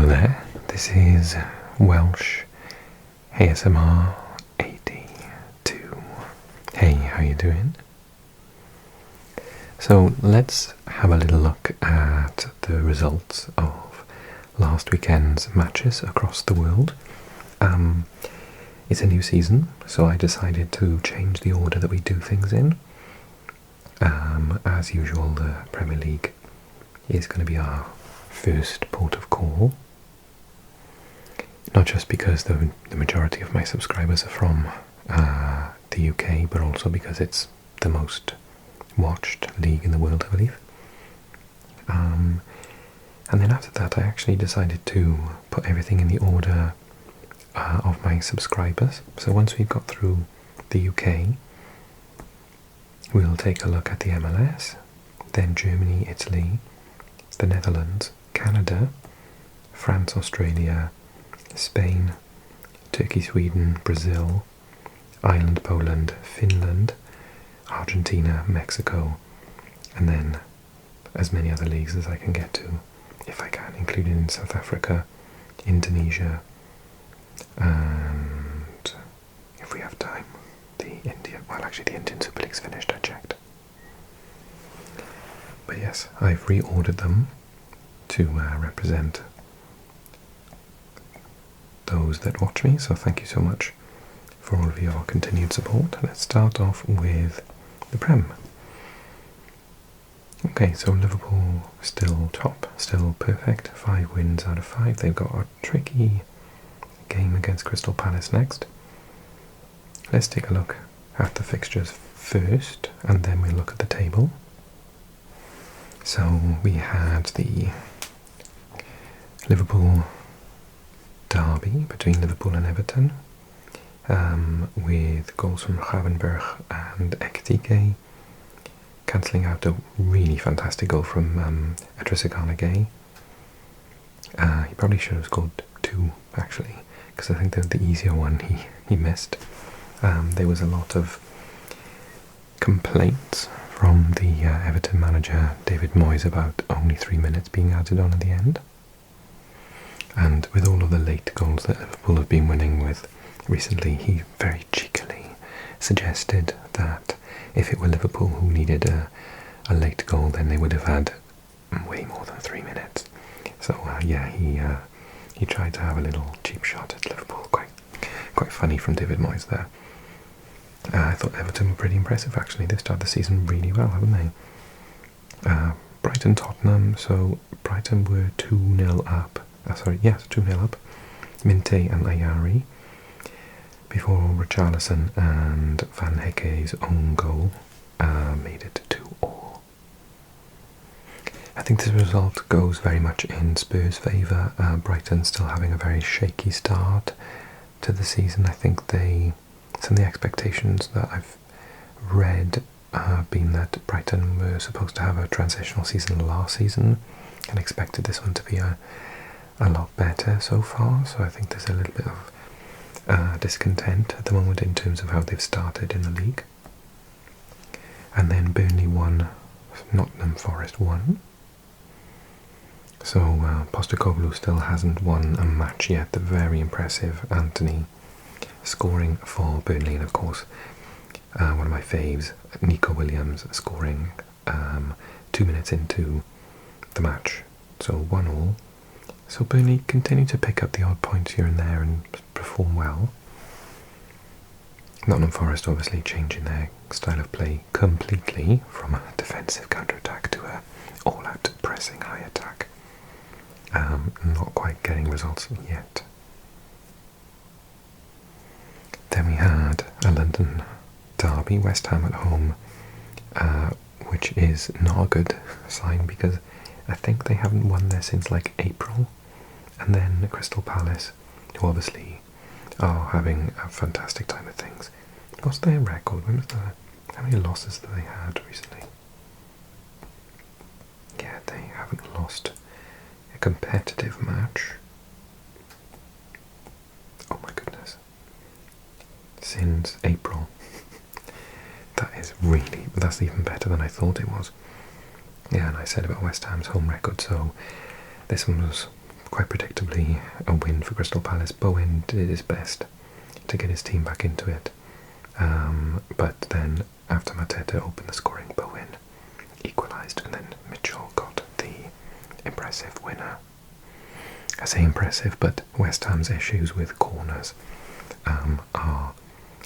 Hello there, this is Welsh ASMR 82. Hey, how you doing? So let's have a little look at the results of last weekend's matches across the world. It's a new season, so I decided to change the order that we do things in. As usual, the Premier League is going to be our first port of call. Not just because the majority of my subscribers are from the UK, but also because it's the most watched league in the world, I believe. And then after that, I actually decided to put everything in the order of my subscribers. So once we've got through the UK, we'll take a look at the MLS, then Germany, Italy, the Netherlands, Canada, France, Australia, Spain, Turkey, Sweden, Brazil, Ireland, Poland, Finland, Argentina, Mexico, and then as many other leagues as I can get to, if I can, including South Africa, Indonesia, and if we have time, the Indian Super League's finished, I checked. But yes, I've reordered them to represent those that watch me, so thank you so much for all of your continued support. Let's start off with the Prem. Okay, so Liverpool still top, still perfect, 5 wins out of 5. They've got a tricky game against Crystal Palace next. Let's take a look at the fixtures first, and then we'll look at the table. So we had the Liverpool derby between Liverpool and Everton, with goals from Gravenberch and Ekitike, cancelling out a really fantastic goal from Edrissa Gay. He probably should have scored 2, actually, because I think the easier one he missed. There was a lot of complaints from the Everton manager David Moyes about only 3 minutes being added on at the end. And with all of the late goals that Liverpool have been winning with recently, he very cheekily suggested that if it were Liverpool who needed a late goal, then they would have had way more than 3 minutes. So yeah, he tried to have a little cheap shot at Liverpool. Quite funny from David Moyes there. I thought Everton were pretty impressive, actually. They started the season really well, haven't they? Brighton Tottenham, so Brighton were 2-0 up. 2-0 up. Minte and Ayari, before Richarlison and Van Hecke's own goal made it 2-2. I think this result goes very much in Spurs' favour. Brighton still having a very shaky start to the season. I think some of the expectations that I've read have been that Brighton were supposed to have a transitional season last season and expected this one to be a lot better so far, so I think there's a little bit of discontent at the moment in terms of how they've started in the league. And then Burnley 1, Nottingham Forest 1. So Postecoglou still hasn't won a match yet. The very impressive Anthony scoring for Burnley, and of course one of my faves, Nico Williams, scoring 2 minutes into the match. So 1-1. So Burnley continue to pick up the odd points here and there and perform well. Nottingham Forest obviously changing their style of play completely from a defensive counter-attack to a all-out pressing high attack. Not quite getting results yet. Then we had a London derby, West Ham at home, which is not a good sign because I think they haven't won there since like April. And then Crystal Palace, who obviously are having a fantastic time of things. What's their record? How many losses have they had recently? Yeah, they haven't lost a competitive match. Oh my goodness. Since April. That's even better than I thought it was. Yeah, and I said about West Ham's home record, so this one was quite predictably a win for Crystal Palace. Bowen did his best to get his team back into it, but then after Mateta opened the scoring, Bowen equalised, and then Mitchell got the impressive winner. I say impressive, but West Ham's issues with corners are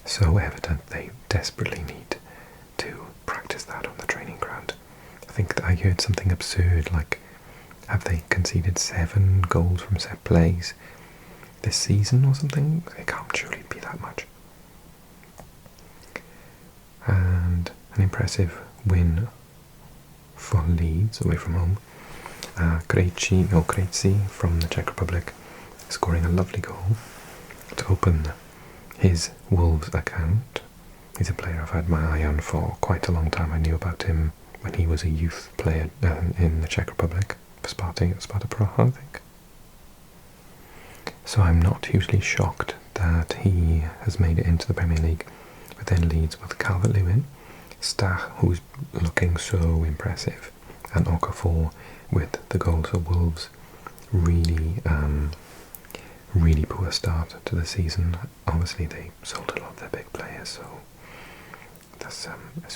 so evident. They desperately need to practice that on the training ground. I think that I heard something absurd, like, have they conceded 7 goals from set plays this season or something? It can't surely be that much. And an impressive win for Leeds away from home. Krejci from the Czech Republic scoring a lovely goal to open his Wolves account. He's a player I've had my eye on for quite a long time. I knew about him when he was a youth player in the Czech Republic for Sparta Praha, I think. So I'm not hugely shocked that he has made it into the Premier League, but then Leeds with Calvert-Lewin, Stach, who's looking so impressive, and Okafor with the goals for Wolves. Really poor start to the season. Obviously they sold a lot of their big players, so that's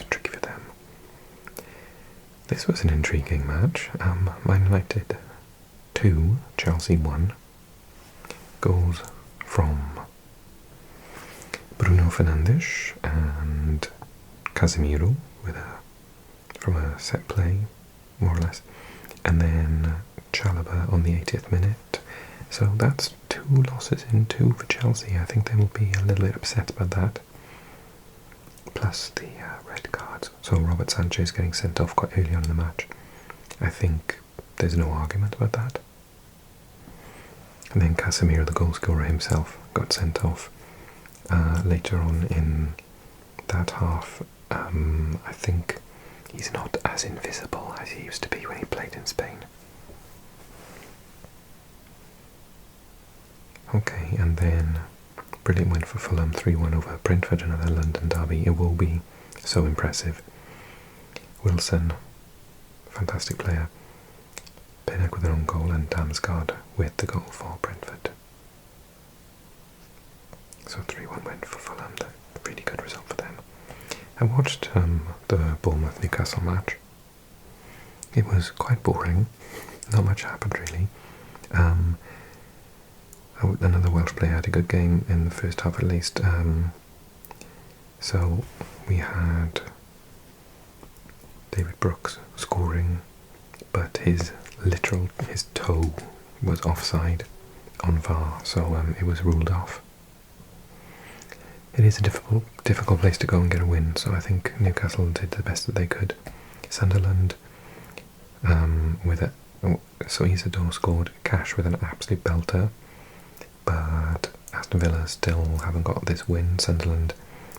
tricky for them. This was an intriguing match. Man United 2, Chelsea 1. Goals from Bruno Fernandes and Casemiro from a set play, more or less, and then Chalobah on the 80th minute. So that's 2 losses in 2 for Chelsea. I think they will be a little bit upset about that. Plus the red cards. So Robert Sanchez getting sent off quite early on in the match. I think there's no argument about that. And then Casemiro, the goalscorer himself, got sent off later on in that half. I think he's not as invisible as he used to be when he played in Spain. Okay, and then brilliant win for Fulham, 3-1 over Brentford, another London derby. It will be so impressive. Wilson, fantastic player. Pinnock with their own goal, and Damsgaard with the goal for Brentford. So 3-1 win for Fulham, a really good result for them. I watched the Bournemouth-Newcastle match. It was quite boring, not much happened really. Another Welsh player had a good game in the first half at least. So we had David Brooks scoring, but his toe was offside on VAR, so it was ruled off. It is a difficult place to go and get a win, so I think Newcastle did the best that they could. Sunderland so Isidore scored, Cash with an absolute belter, but Aston Villa still haven't got this win. Sunderland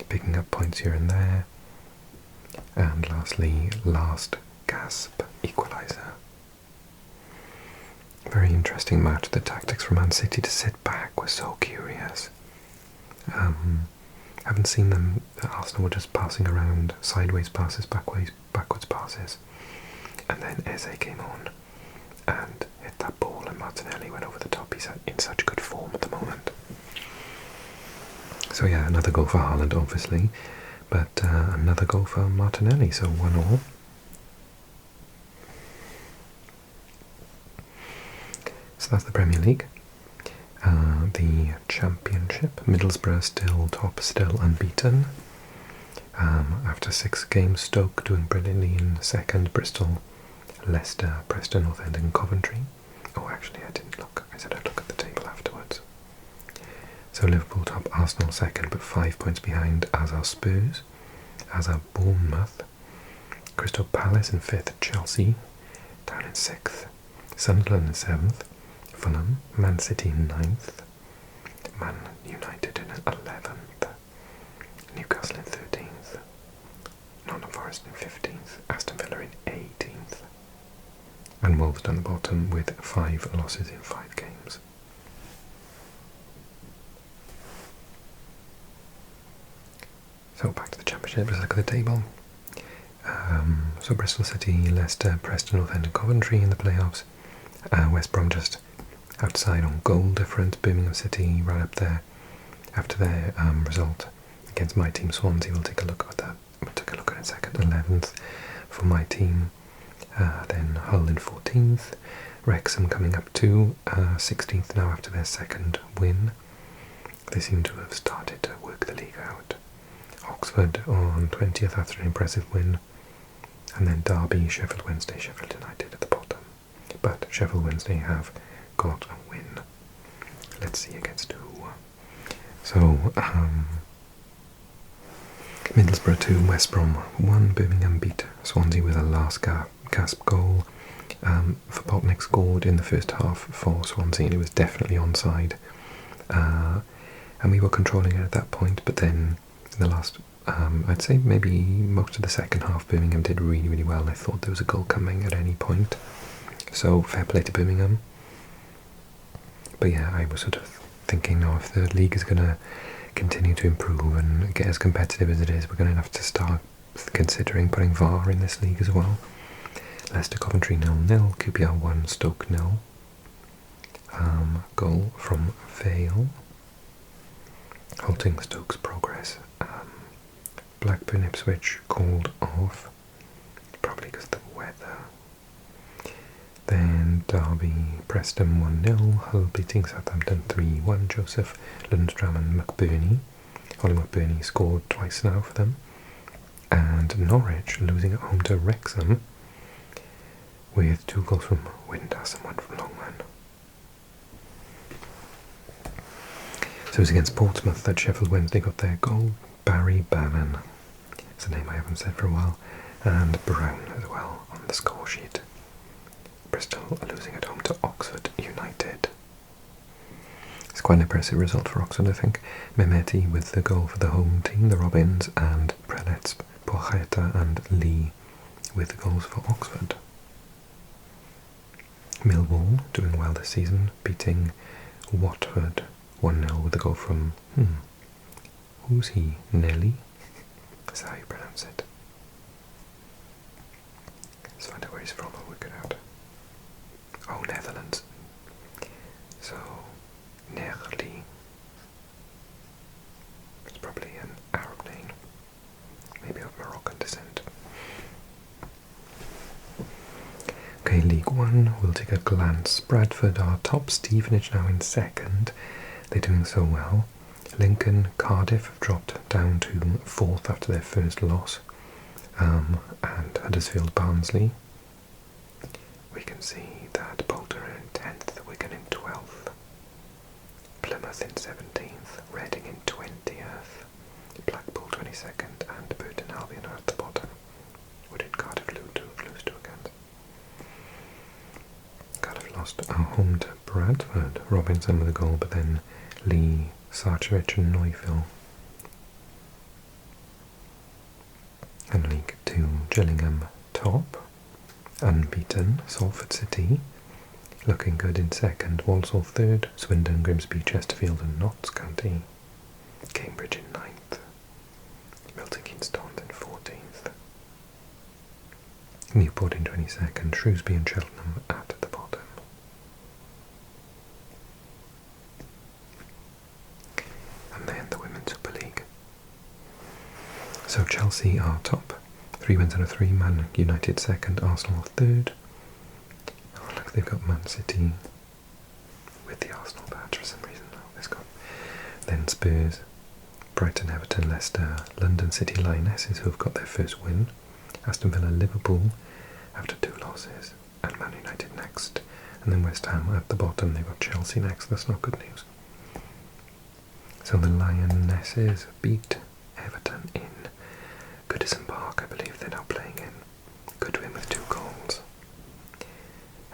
picking up points here and there. And lastly, last gasp equaliser. Very interesting match. The tactics from Man City to sit back was so curious. Haven't seen them. Arsenal were just passing around, sideways passes, backwards passes, and then Eze came on and hit that ball, and Martinelli went over the top. He's in such good form at the moment. So yeah, another goal for Haaland, obviously, but another goal for Martinelli. So 1-1. So that's the Premier League. The Championship, Middlesbrough still top, still unbeaten. After 6 games, Stoke doing brilliantly in second, Bristol, Leicester, Preston North End and Coventry. Oh, actually I didn't look. I said I'd look at the table afterwards. So Liverpool top, Arsenal second, but 5 points behind, as are Spurs, as are Bournemouth. Crystal Palace in 5th, Chelsea down in 6th, Sunderland in 7th, Fulham, Man City in 9th, Man United in 11th, Newcastle in 13th, Nottingham Forest in 15th, Aston Villa in 18th, and Wolves down the bottom with 5 losses in 5 games. So back to the Championship, let's look at the table. So Bristol City, Leicester, Preston North End and Coventry in the playoffs. West Brom just outside on goal difference. Birmingham City right up there after their result against my team Swansea. We'll take a look at that. We'll take a look at it in second. 11th for my team. Then Hull in 14th. Wrexham coming up to 16th now after their second win. They seem to have started to work the league out. Oxford on 20th after an impressive win. And then Derby, Sheffield Wednesday, Sheffield United at the bottom. But Sheffield Wednesday have got a win. Let's see against who. So, Middlesbrough 2, West Brom 1. Birmingham beat Swansea with a last gasp goal. Verbotnik scored in the first half for Swansea and it was definitely onside. And we were controlling it at that point, but then in the last, I'd say maybe most of the second half, Birmingham did really, really well. I thought there was a goal coming at any point. So fair play to Birmingham. But yeah, I was sort of thinking, no, if the league is going to continue to improve and get as competitive as it is, we're going to have to start considering putting VAR in this league as well. Leicester Coventry 0-0, QPR 1, Stoke 0. Goal from Vale, halting Stoke's progress. Blackburn Ipswich called off, probably because of the weather. Then Derby Preston 1-0, Hull beating Southampton 3-1, Joseph Lundstram and McBurney. Ollie McBurney scored twice now for them. And Norwich losing at home to Wrexham with 2 goals from Windass and 1 from Longman. So it was against Portsmouth that Sheffield Wednesday got their goal. Barry Bannon, it's a name I haven't said for a while, and Brown as well on the score sheet. Bristol are losing at home to Oxford United. It's quite an impressive result for Oxford, I think. Mehmeti with the goal for the home team, the Robins, and Prelets, Pocheta and Lee with the goals for Oxford. Millwall doing well this season, beating Watford 1-0 with a goal from, who's he? Nelly? That's how you pronounce it. Let's find out where he's from, I'll work it out. Oh, Netherlands. So, Nerli. It's probably an Arab name. Maybe of Moroccan descent. Okay, League One, we'll take a glance. Bradford are top, Stevenage now in second. They're doing so well. Lincoln, Cardiff have dropped down to 4th after their first loss. And Huddersfield, Barnsley. We can see that Bolton are in 10th, Wigan in 12th. Plymouth in 17th, Reading in 20th. Blackpool 22nd and Burton Albion are at the bottom. What did Cardiff lose to against? Cardiff lost at home to Bradford. Robinson with a goal, but then Lee, Sarchevich and Neufville. And League 2, Gillingham top, unbeaten. Salford City looking good in second. Walsall third. Swindon, Grimsby, Chesterfield and Notts County. Cambridge in 9th. Milton Keynes Dons in 14th. Newport in 22nd. Shrewsbury and Cheltenham at the bottom. And then the Women's Super League. So Chelsea are top, 3 wins out of 3, Man United second, Arsenal third. Oh look, they've got Man City with the Arsenal badge for some reason. Oh, they've got then Spurs, Brighton, Everton, Leicester, London City Lionesses who have got their first win, Aston Villa, Liverpool after 2 losses, and Man United next. And then West Ham at the bottom, they've got Chelsea next. That's not good news. So the Lionesses beat Everton in Goodison Park, I believe they're now playing in. Good win with 2 goals.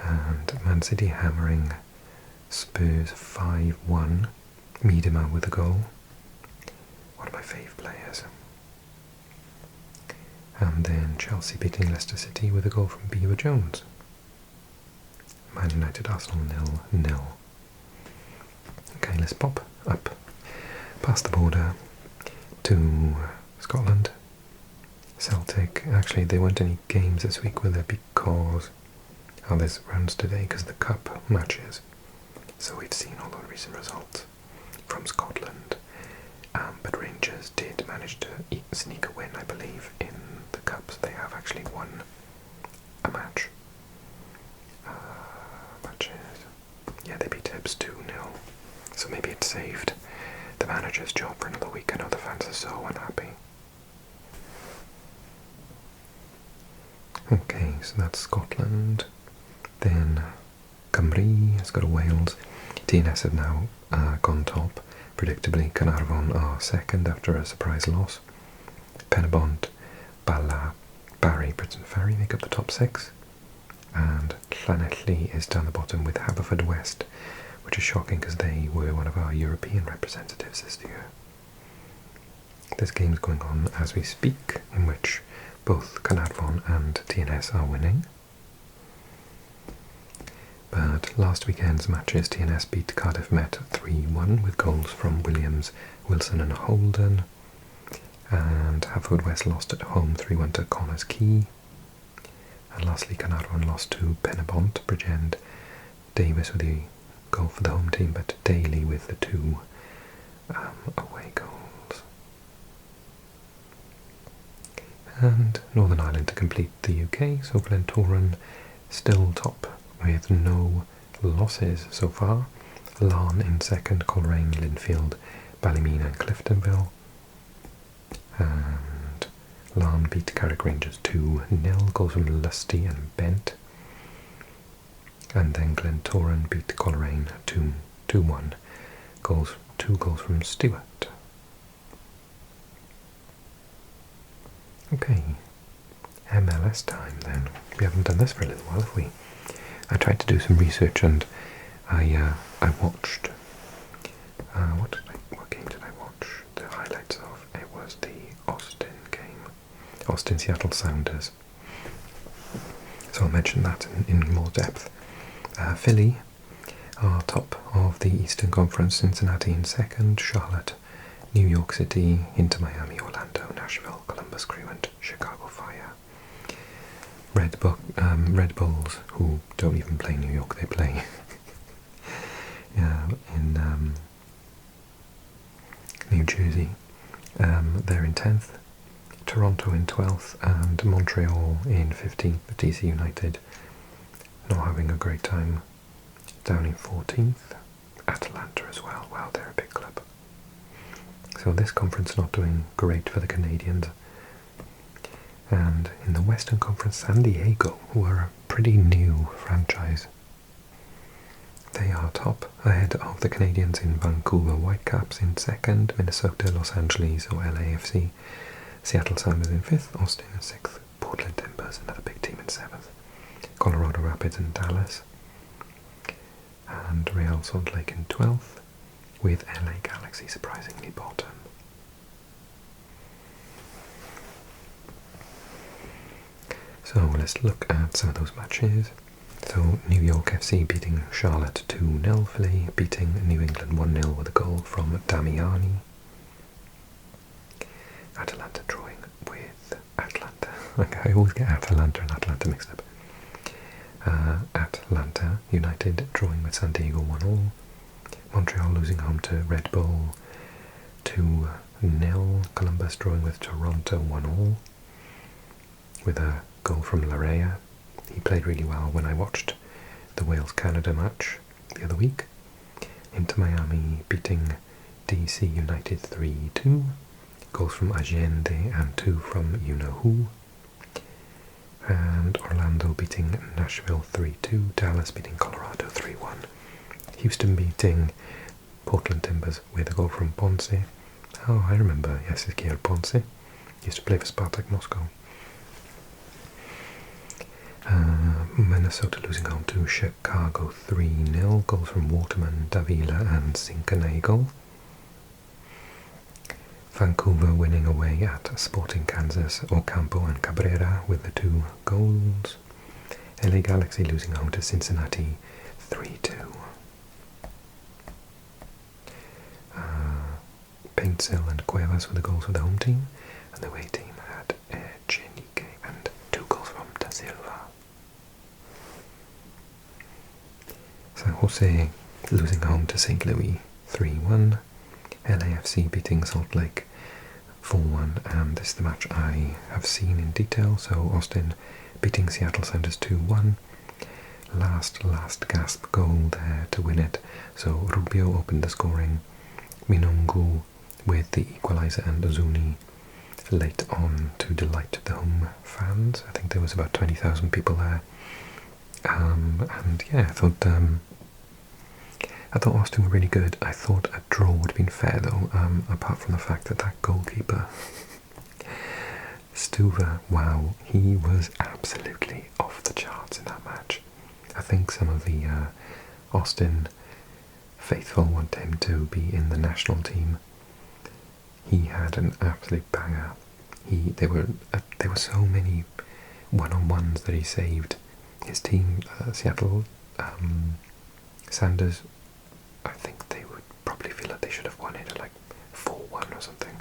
And Man City hammering Spurs 5-1. Miedema with a goal. One of my fave players. And then Chelsea beating Leicester City with a goal from Beaver Jones. Man United Arsenal 0-0. Okay, let's pop up past the border to Scotland. Celtic, actually there weren't any games this week, were there, because there's rounds today because of the cup matches. So we've seen all the recent results from Scotland, but Rangers did manage to sneak a win, I believe, in the Cups. They have actually won a match. Yeah, they beat Hibs 2-0. So maybe it saved the manager's job for another week. I know the fans are so unhappy. Okay, so that's Scotland. Then Cymru has got a Wales. TNS have now gone top. Predictably, Carnarvon are second after a surprise loss. Penabont, Bala, Barry, Britain Ferry make up the top 6. And Llanelli is down the bottom with Haverfordwest, which is shocking because they were one of our European representatives this year. There's games going on as we speak in which both Carnarvon and TNS are winning. But last weekend's matches, TNS beat Cardiff Met 3-1 with goals from Williams, Wilson and Holden. And Haverfordwest lost at home 3-1 to Connors Quay. And lastly, Carnarvon lost to Penabont, Bridgend, Davis with the goal for the home team, but Daly with the 2 away goals. And Northern Ireland to complete the UK, so Glentoran still top with no losses so far. Larne in second, Coleraine, Linfield, Ballymena and Cliftonville. And Larne beat Carrick Rangers 2-0, goals from Lusty and Bent. And then Glentoran beat Coleraine 2-1, 2 goals from Stewart. Okay, MLS time then. We haven't done this for a little while, have we? I tried to do some research and I watched, what game did I watch? The highlights of, it was the Austin game, Austin Seattle Sounders. So I'll mention that in more depth. Philly are top of the Eastern Conference, Cincinnati in second, Charlotte, New York City, Inter Miami, Orlando, Nashville, Columbus Crew and Chicago Fire. Red Bulls, who don't even play New York, they play in New Jersey. They're in 10th, Toronto in 12th, and Montreal in 15th. DC United not having a great time, down in 14th. Atlanta as well, wow, they're a big club. So this conference not doing great for the Canadians. And in the Western Conference, San Diego, who are a pretty new franchise, they are top, ahead of the Canadians in Vancouver Whitecaps in second, Minnesota, Los Angeles or LAFC, Seattle Sounders in 5th, Austin in 6th, Portland Timbers, another big team in 7th, Colorado Rapids and Dallas, and Real Salt Lake in 12th, with LA Galaxy surprisingly bottom. So let's look at some of those matches. So New York FC beating Charlotte 2-0, Philly beating New England 1-0 with a goal from Damiani. Atalanta drawing with Atlanta. Okay, I always get Atalanta and Atlanta mixed up. Atlanta United drawing with San Diego 1-1. Montreal losing home to Red Bull 2-0. Columbus drawing with Toronto 1-1 with a goal from Larea. He played really well when I watched the Wales-Canada match the other week. Inter Miami beating DC United 3-2. Goals from Allende and 2 from you-know-who. And Orlando beating Nashville 3-2. Dallas beating Colorado 3-1. Houston beating Portland Timbers with a goal from Ponce. Oh, I remember Ezequiel Ponce. He used to play for Spartak Moscow. Minnesota losing home to Chicago 3-0. Goals from Waterman, Davila and Zinkenagel. Vancouver winning away at Sporting Kansas, Ocampo and Cabrera with the 2 goals. LA Galaxy losing home to Cincinnati 3-2. Paintsill and Cuevas with the goals for the home team, and the away team had Echenique and 2 goals from Da Silva. San Jose losing home to St. Louis 3-1. LAFC beating Salt Lake 4-1, and this is the match I have seen in detail. So Austin beating Seattle Sounders 2-1. Last gasp goal there to win it. So Rubio opened the scoring, Minongu with the equaliser, and Ozuni late on to delight the home fans. I think there was about 20,000 people there. And yeah, I thought Austin were really good. I thought a draw would have been fair though, apart from the fact that goalkeeper, Stuver, wow, he was absolutely off the charts in that match. I think some of the Austin faithful want him to be in the national team. He had an absolute banger. There were so many one-on-ones that he saved. His team, Seattle Sanders, I think they would probably feel that they should have won it like 4-1 or something.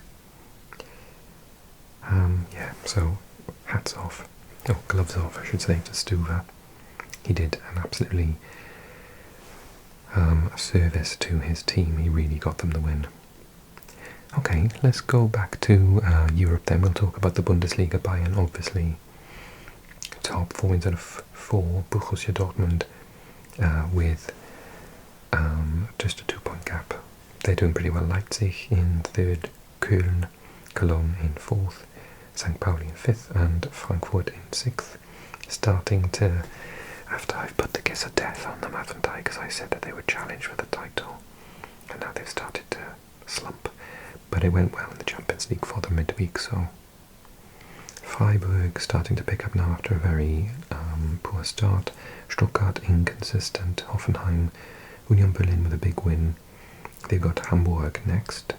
Yeah, so hats off, gloves off I should say, to Stuver. He did an absolutely service to his team. He really got them the win. Okay, let's go back to Europe then. We'll talk about the Bundesliga. Bayern obviously top 4 wins out of 4. Borussia Dortmund with just a 2-point gap. They're doing pretty well. Leipzig in 3rd, Cologne in 4th, St. Pauli in 5th, and Frankfurt in 6th. Starting to, after I've put the kiss of death on them, haven't I? Because I said that they would challenge for the title, and now they've started to slump. But it went well in the Champions League for them midweek, so Freiburg starting to pick up now after a very poor start. Stuttgart inconsistent. Hoffenheim, Union Berlin with a big win. They've got Hamburg next.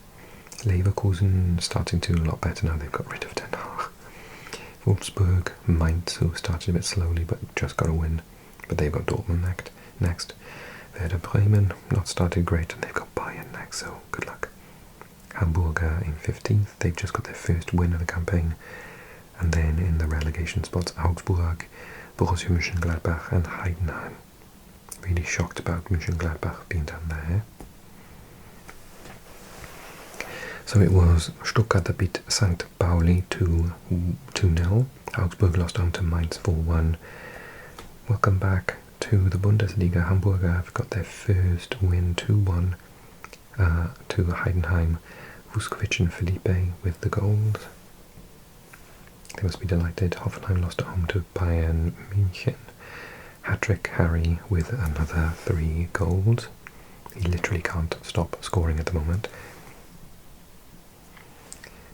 Leverkusen starting to do a lot better now. They've got rid of Den Haag. Wolfsburg, Mainz, who started a bit slowly but just got a win. But they've got Dortmund next. Werder Bremen, not started great, and they've got Bayern next, so good luck. Hamburger in 15th, they've just got their first win of the campaign. And then in the relegation spots, Augsburg, Borussia Mönchengladbach and Heidenheim. Really shocked about Mönchengladbach being down there. So it was Stuttgart that beat St. Pauli 2-0. Augsburg lost home to Mainz 4-1. Welcome back to the Bundesliga. Hamburger have got their first win 2-1 to Heidenheim. Vuskovic and Felipe with the goals. They must be delighted. Hoffenheim lost at home to Bayern München. Hat-trick Harry with another 3 goals. He literally can't stop scoring at the moment.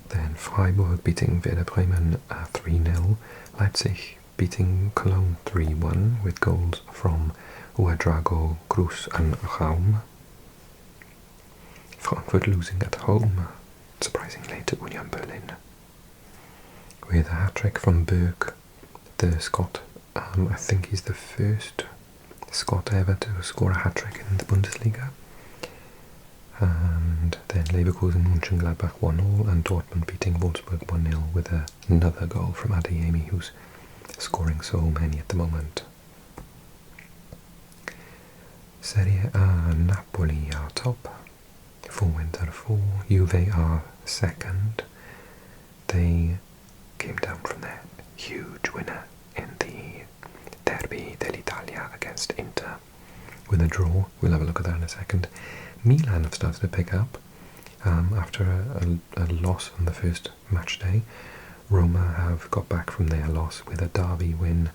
Then Freiburg beating Werder Bremen 3-0. Leipzig beating Cologne 3-1 with goals from Ouedraogo, Cruz and Raum. Frankfurt losing at home, surprisingly, to Union Berlin. With a hat-trick from Berg, the Scot. I think he's the first Scot ever to score a hat-trick in the Bundesliga. And then Leverkusen, Mönchengladbach 1-0, and Dortmund beating Wolfsburg 1-0 with another goal from Adeyemi, who's scoring so many at the moment. Serie A, Napoli are top, 4 wins out of 4. Juve are second. They came down from their huge winner in the Derby dell'Italia against Inter with a draw. We'll have a look at that in a second. Milan have started to pick up after a loss on the first match day. Roma have got back from their loss with a derby win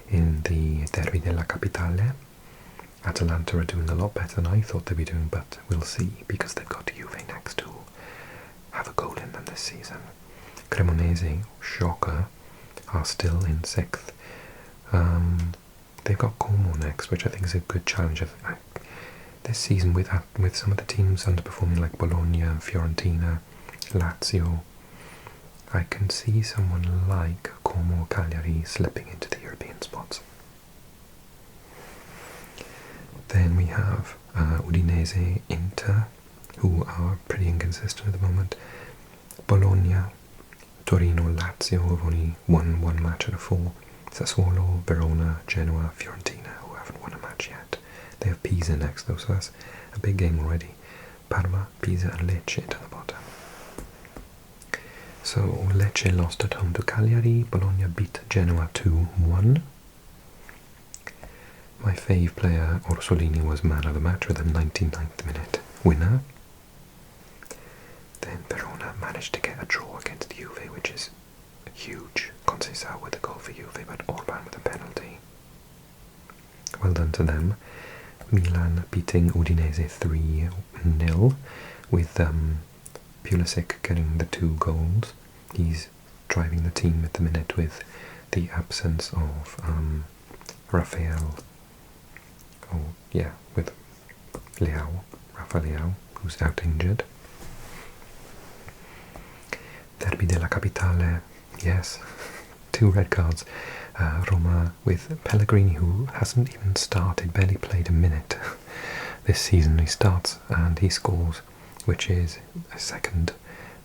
in the Derby della Capitale. Atalanta are doing a lot better than I thought they'd be doing, but we'll see, because they've got Juve next to have a goal in them this season. Cremonese, shocker, are still in 6th. They've got Como next, which I think is a good challenge. This season, with some of the teams underperforming like Bologna, Fiorentina, Lazio, I can see someone like Como, Cagliari slipping into the European spots. Then we have Udinese, Inter, who are pretty inconsistent at the moment. Bologna, Torino, Lazio have only won 1 match out of 4. Sassuolo, Verona, Genoa, Fiorentina, who haven't won a match yet. They have Pisa next though, so that's a big game already. Parma, Pisa and Lecce down the bottom. So Lecce lost at home to Cagliari, Bologna beat Genoa 2-1. My fave player, Orsolini, was man of the match with a 99th minute winner. Then Verona managed to get a draw against Juve, which is huge. Conceição with a goal for Juve, but Orban with a penalty. Well done to them. Milan beating Udinese 3-0 with Pulisic getting the 2 goals. He's driving the team at the minute with the absence of Rafael. Oh yeah, with Rafa Leao, who's out injured. Derby della Capitale, yes, 2 red cards. Roma with Pellegrini, who hasn't even started, barely played a minute this season. He starts and he scores, which is a second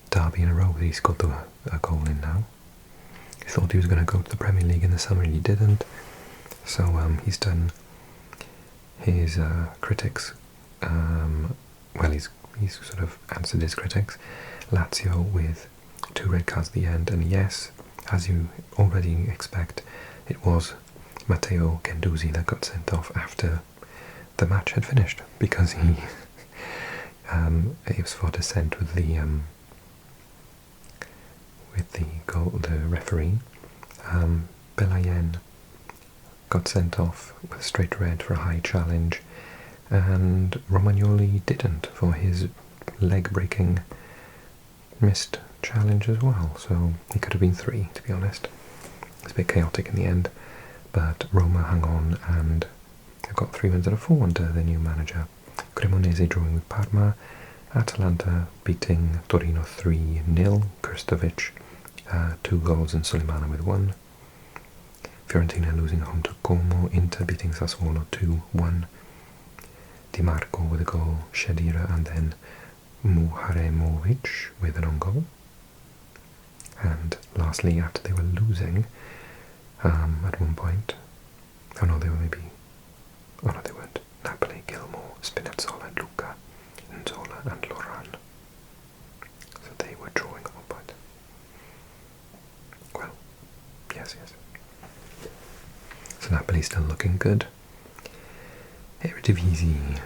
derby in a row that he's got a goal in now. He thought he was going to go to the Premier League in the summer and he didn't. So he's done his critics, well, he's sort of answered his critics. Lazio with 2 red cards at the end, and yes, as you already expect, it was Matteo Guendouzi that got sent off after the match had finished, because he was for dissent with the referee. Belayen got sent off with straight red for a high challenge, and Romagnoli didn't for his leg-breaking missed challenge as well, so it could have been 3, to be honest. It's a bit chaotic in the end, but Roma hung on and they've got 3 wins out of 4 under their new manager. Cremonese drawing with Parma, Atalanta beating Torino 3-0, Krstovic 2 goals and Solimana with 1. Fiorentina losing home to Como, Inter beating Sassuolo 2-1. Di Marco with a goal, Shedira, and then Muharemovic with an own goal. And lastly, after they were losing at one point, oh no, they weren't. Napoli, Gilmour, Spinazzola, Luca, Nzola and Loran. So they were drawing at one point. Well, yes. So Napoli still looking good. Eredivisie.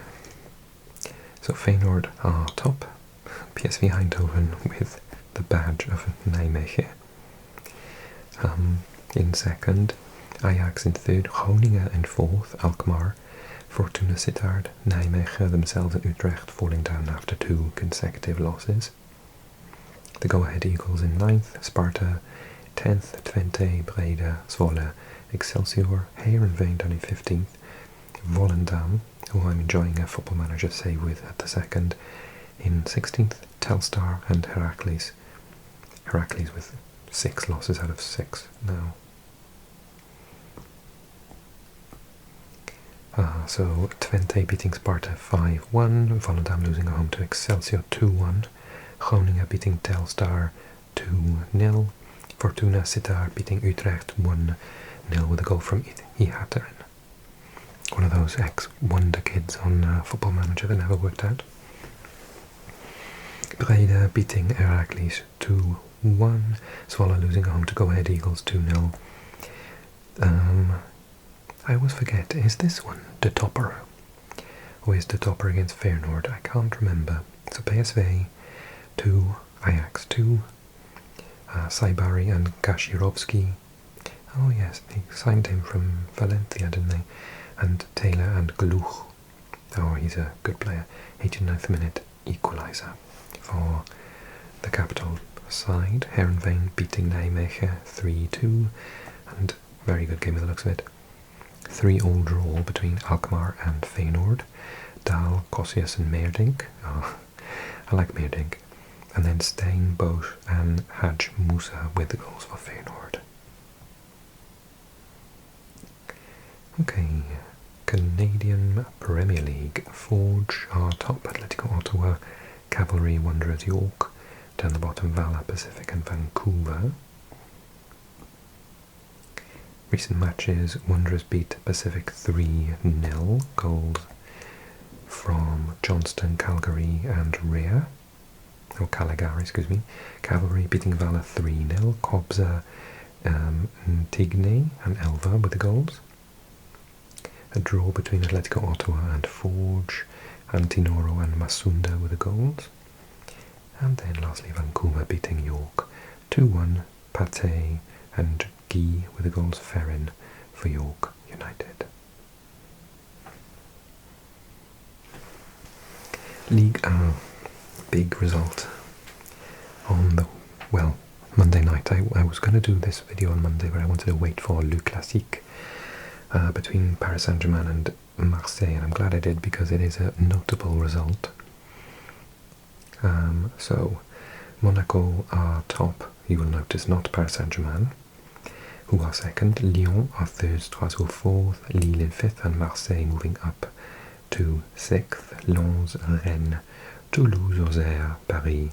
So Feyenoord are top. PSV Eindhoven with the badge of Nijmegen in second. Ajax in third. Groningen in fourth. Alkmaar. Fortuna Sittard. Nijmegen themselves and Utrecht falling down after 2 consecutive losses. The go-ahead Eagles in ninth. Sparta 10th. Twente, Breda, Zwolle, Excelsior. Heerenveen down in 15th. Volendam, who I'm enjoying a Football Manager save with at the second, in 16th, Telstar and Heracles. Heracles with 6 losses out of 6 now. So Twente beating Sparta 5-1, Volendam losing at home to Excelsior 2-1, Groningen beating Telstar 2-0, Fortuna Sittard beating Utrecht 1-0 with a goal from Ihataren. One of those ex-wonder kids on Football Manager that never worked out. Breda beating Heracles 2-1. Zwolle losing at home to Go Ahead Eagles 2-0. I always forget, is this one the topper? Or is the topper against Feyenoord? I can't remember. So PSV 2, Ajax 2, Saibari and Kashirovsky. Oh yes, they signed him from Valencia, didn't they? And Taylor and Gluch. Oh, he's a good player. 89th minute equaliser for the capital side. Heerenveen beating Nijmegen 3-2, and very good game by the looks of it. 3-all draw between Alkmaar and Feyenoord. Dahl, Kossias and Meerdink. Oh, I like Meerdink. And then Stein, Bosch and Haj Musa with the goals for Feyenoord. Okay, Canadian Premier League. Forge are top. Atletico Ottawa, Cavalry, Wanderers York. Down the bottom, Vala, Pacific and Vancouver. Recent matches, Wanderers beat Pacific 3-0. Goals Johnston, Calgary and Rea, or Caligari, excuse me. Cavalry beating Vala 3-0. Kobza, Ntigne and Elva with the goals. A draw between Atletico Ottawa and Forge, Antinoro and Masunda with the goals. And then lastly Vancouver beating York 2-1, Pate and Guy with the goals, Ferrin for York United. Ligue A, big result on the, well, Monday night. I was going to do this video on Monday, but I wanted to wait for Le Classique between Paris Saint-Germain and Marseille, and I'm glad I did because it is a notable result. So Monaco are top, you will notice, not Paris Saint-Germain, who are second. Lyon are third, Strasbourg fourth, Lille in fifth, and Marseille moving up to sixth. Lens, Rennes, Toulouse, Auxerre, Paris,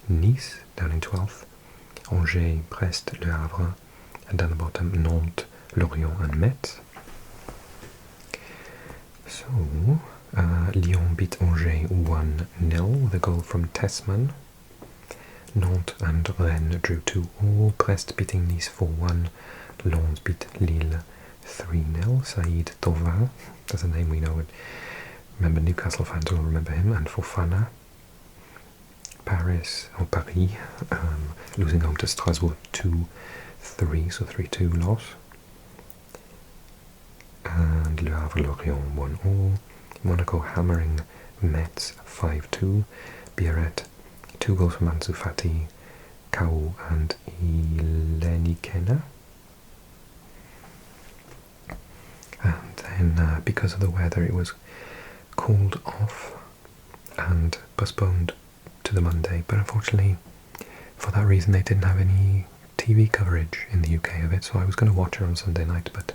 Nice down in 12th, Angers, Brest, Le Havre, and down the bottom Nantes, Lorient and Metz. So, Lyon beat Angers 1-0 with a goal from Tessman. Nantes and Rennes drew 2-2, Brest beating Nice 4-1, Lens beat Lille 3-0, Saïd Thauvin, that's a name we know. Remember, Newcastle fans will remember him, and Fofana. Paris losing home to Strasbourg 2-3, so 3-2 loss. And Le Havre Lorient 1-0. Monaco hammering Metz 5-2. Biarritz 2 goals from Ansu Fati, Kau and Ilenikena. And then because of the weather it was called off and postponed to the Monday, but unfortunately for that reason they didn't have any TV coverage in the UK of it, so I was going to watch it on Sunday night, but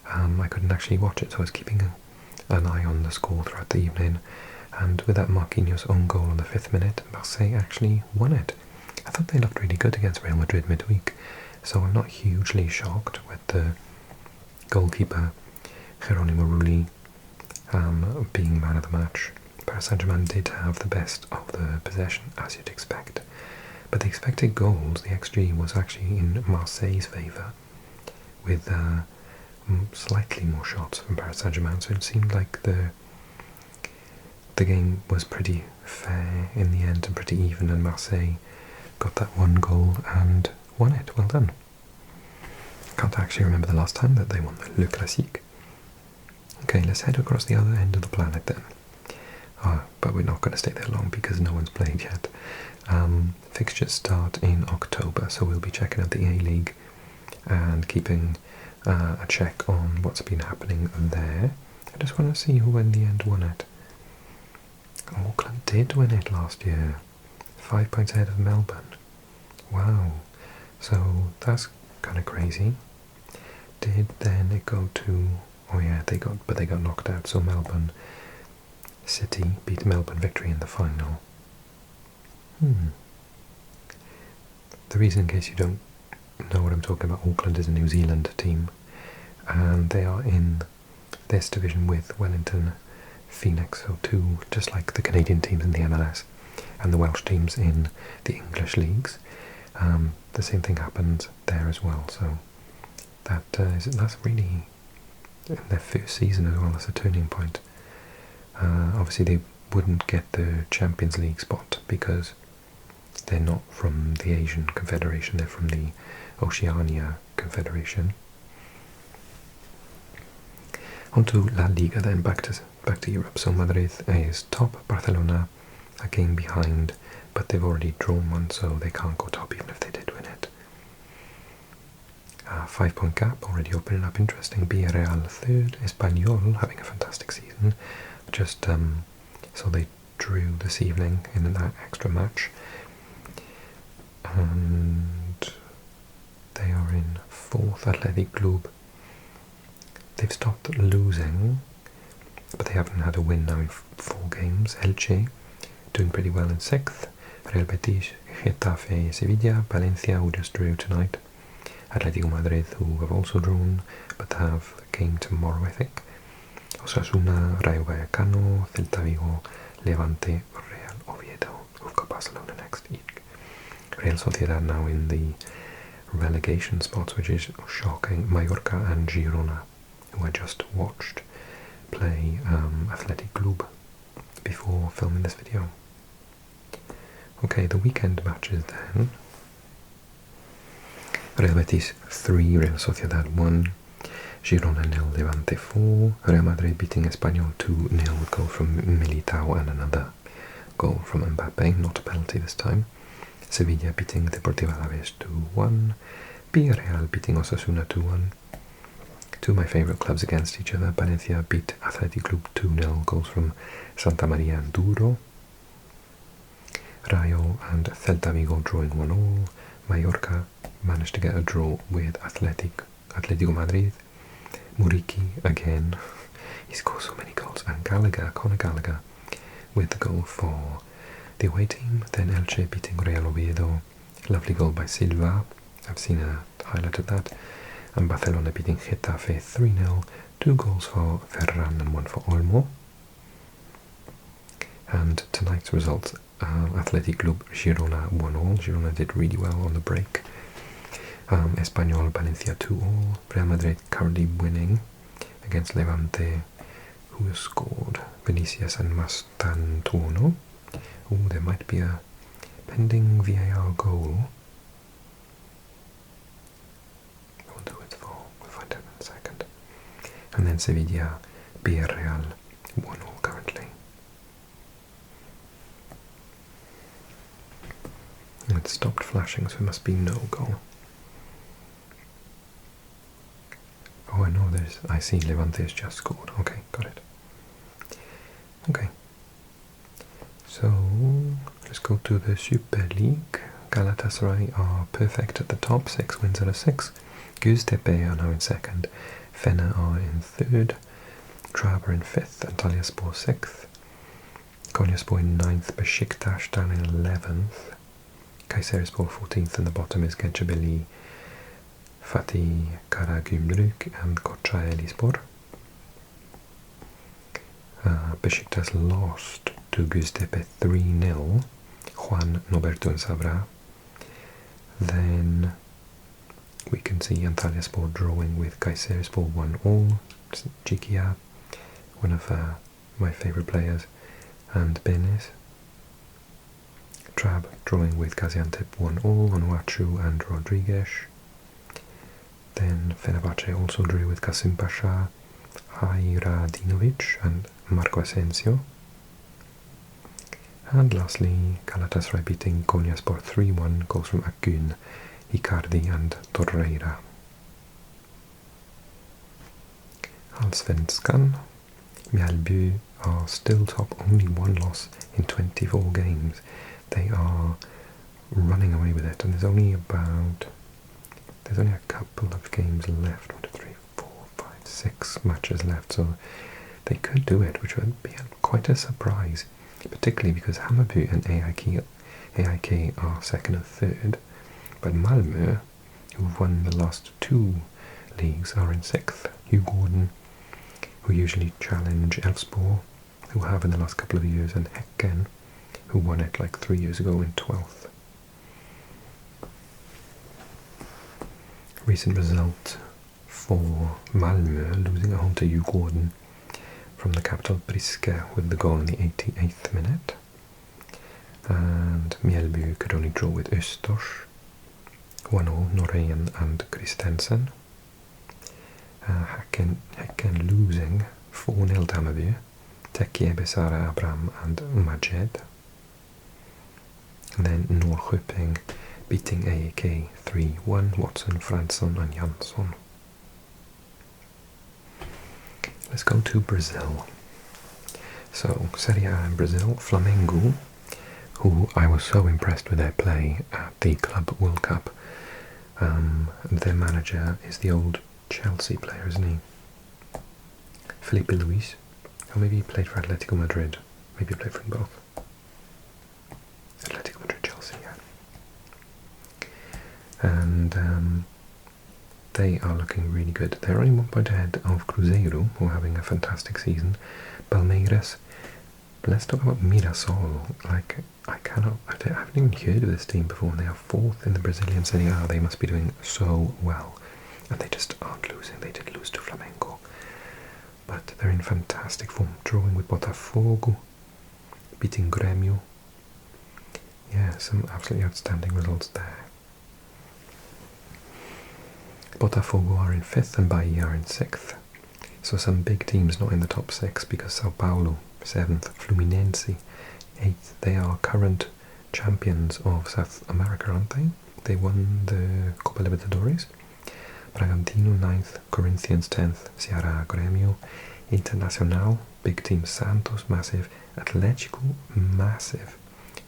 I couldn't actually watch it, so I was keeping an eye on the score throughout the evening, and with that Marquinhos own goal in the 5th minute, Marseille actually won it. I thought they looked really good against Real Madrid midweek, so I'm not hugely shocked with the goalkeeper Geronimo Rulli being man of the match. Paris Saint-Germain did have the best of the possession, as you'd expect, but the expected goals, the XG, was actually in Marseille's favour, with slightly more shots from Paris Saint-Germain, so it seemed like the game was pretty fair in the end and pretty even, and Marseille got that one goal and won it. Well done. Can't actually remember the last time that they won the Le Classique. Okay, let's head across the other end of the planet then. But we're not going to stay there long because no one's played yet. Fixtures start in October, so we'll be checking out the A-League and keeping a check on what's been happening there. I just want to see who in the end won it. Auckland did win it last year, 5 points ahead of Melbourne. Wow, so that's kind of crazy. Did then it go to, oh yeah, they got knocked out, so Melbourne City beat Melbourne Victory in the final. The reason, in case you don't know what I'm talking about, Auckland is a New Zealand team, and they are in this division with Wellington, Phoenix, so two, just like the Canadian teams in the MLS and the Welsh teams in the English leagues. The same thing happens there as well, so that's really in their first season as well. That's a turning point. Obviously they wouldn't get the Champions League spot because they're not from the Asian Confederation, they're from the Oceania Confederation. On to La Liga then, back to Europe. So Madrid is top, Barcelona a game behind, but they've already drawn one, so they can't go top even if they did win it. 5-point gap, already opening up interesting. Villarreal third, Espanyol having a fantastic season. Just so they drew this evening in that extra match, and they are in 4th. Athletic Club, they've stopped losing, but they haven't had a win now in 4 games. Elche doing pretty well in 6th. Real Betis, Getafe, Sevilla, Valencia, who just drew tonight, Atletico Madrid, who have also drawn but have a game tomorrow, I think. Osasuna, Rayo Vallecano, Celta Vigo, Levante, Real Oviedo. We've got Barcelona next. Real Sociedad now in the relegation spots, which is shocking. Mallorca and Girona, who I just watched play Athletic Club before filming this video. Okay, the weekend matches then. Real Betis 3, Real Sociedad 1, Girona 0, Levante 4, Real Madrid beating Espanyol 2-0 with goal from Militao and another goal from Mbappe, not a penalty this time. Sevilla beating Deportivo Alaves 2-1, Villarreal beating Osasuna 2-1. Two of my favourite clubs against each other. Valencia beat Athletic Club 2-0, goals from Santa Maria and Duro. Rayo and Celta Vigo drawing 1-1. Mallorca managed to get a draw with Atletico Madrid. Muriqi again, he scores so many goals. And Conor Gallagher with the goal for the away team. Then Elche beating Real Oviedo. Lovely goal by Silva. I've seen a highlight of that. And Barcelona beating Getafe 3-0. 2 goals for Ferran and 1 for Olmo. And tonight's results, Athletic Club Girona 1-1. Girona did really well on the break. Espanyol Valencia 2-2. Real Madrid currently winning against Levante, who has scored Vinicius and Mastantuono. Oh, there might be a pending VAR goal. I wonder who it's for. We'll find out in a second. And then Sevilla, Villarreal 1-0 currently. It stopped flashing, so it must be no goal. Oh, I know I see Levante has just scored. Okay, got it. Okay. So, let's go to the Super League. Galatasaray are perfect at the top, 6 wins out of 6. Göztepe are now in 2nd. Fener are in 3rd. Traber in 5th. Antalyaspor 6th. Konyaspor in 9th. Besiktas down in 11th. Kayserispor 14th, and the bottom is Gençebeli, Fatih Karagümrük and Kocaelispor. Besiktas lost to Göztepe 3-0. Juan Noberto and Sabra. Then we can see Antalyaspor drawing with Kayserispor 1-1. Czechia, one of my favourite players, and Benes. Trab drawing with Gaziantep 1-0, Vanuatu and Rodriguez. Then Fenerbahce also drew with Kasim Pasha, Hajradinovic and Marco Asensio. And lastly, Galatasaray beating Konyaspor 3-1, goals from Akgün, Icardi and Torreira. Allsvenskan, Mjällby are still top, only 1 loss in 24 games. They are running away with it, and there's only a couple of games left. 1, 2, 3, 4, 5, 6 matches left, so they could do it, which would be quite a surprise, particularly because Hammarby and AIK are 2nd and 3rd, but Malmö, who've won the last 2 leagues, are in 6th. Djurgården, who usually challenge Elfsborg, who have in the last couple of years, and Häcken, who won it like 3 years ago, in 12th. Recent result for Malmö, losing at home to Djurgården from the capital Briske with the goal in the 88th minute. And Mjällby could only draw with Östers 1-0, Norén and Christensen. Häcken losing 4-0 to Hammarby. Tekje, Besara, Abram and Majed. And then Norrköping beating AEK 3-1, Watson, Fransson and Jansson. Let's go to Brazil. So, Serie A in Brazil, Flamengo, who I was so impressed with their play at the Club World Cup. Their manager is the old Chelsea player, isn't he? Felipe Luis. Or maybe he played for Atletico Madrid. Maybe he played for them both. Atletico Madrid, Chelsea, yeah. And they are looking really good. They're only 1 point ahead of Cruzeiro, who are having a fantastic season. Palmeiras But let's talk about Mirassol. Like, I haven't even heard of this team before, and they are 4th in the Brazilian Serie A. They must be doing so well. And they just aren't losing. They did lose to Flamengo. But they're in fantastic form, drawing with Botafogo, beating Grêmio. Yeah, some absolutely outstanding results there. Botafogo are in 5th and Bahia are in 6th. So some big teams not in the top 6, because Sao Paulo, 7th, Fluminense, 8th. They are current champions of South America, aren't they? They won the Copa Libertadores. Bragantino, 9th, Corinthians, 10th, Ceará, Grêmio, Internacional, big team, Santos, massive, Atlético, massive,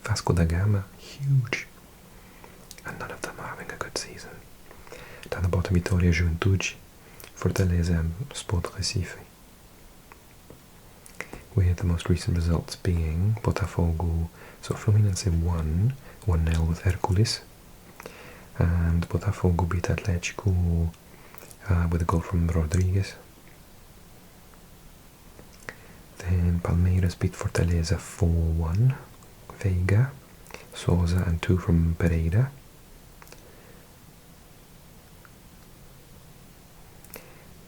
Vasco da Gama, huge. And none of them are having a good season. Down the bottom, Vitória, Juventude, Fortaleza and Sport Recife. With the most recent results being Botafogo, so Fluminense won 1-0 with Hércules, and Botafogo beat Atlético with a goal from Rodrigues. Then Palmeiras beat Fortaleza 4-1, Veiga, Souza and 2 from Pereira.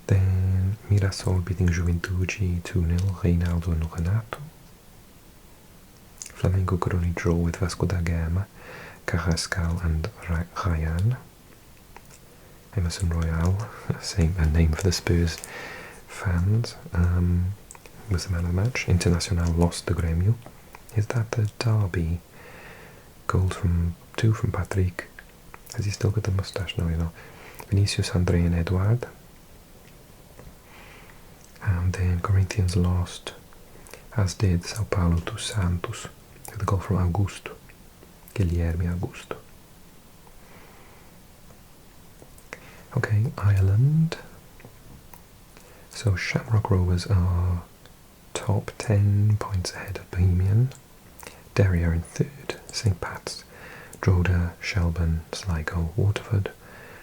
Then Mirassol beating Juventude 2-0, Reinaldo and Renato. Flamengo could only draw with Vasco da Gama, Carrascal and Ryan. Emerson Royal, a name for the Spurs fans, was the man of the match. Internacional lost to Grêmio. Is that the derby? Goals from 2 from Patrick. Has he still got the moustache? No, you know. Vinicius, André and Eduard. And then Corinthians lost, as did Sao Paulo to Santos, with a goal from Augusto, Guilherme Augusto. Okay, Ireland. So Shamrock Rovers are top 10 points ahead of Bohemian. Derry are in 3rd, St Pat's, Drogheda, Shelburne, Sligo, Waterford,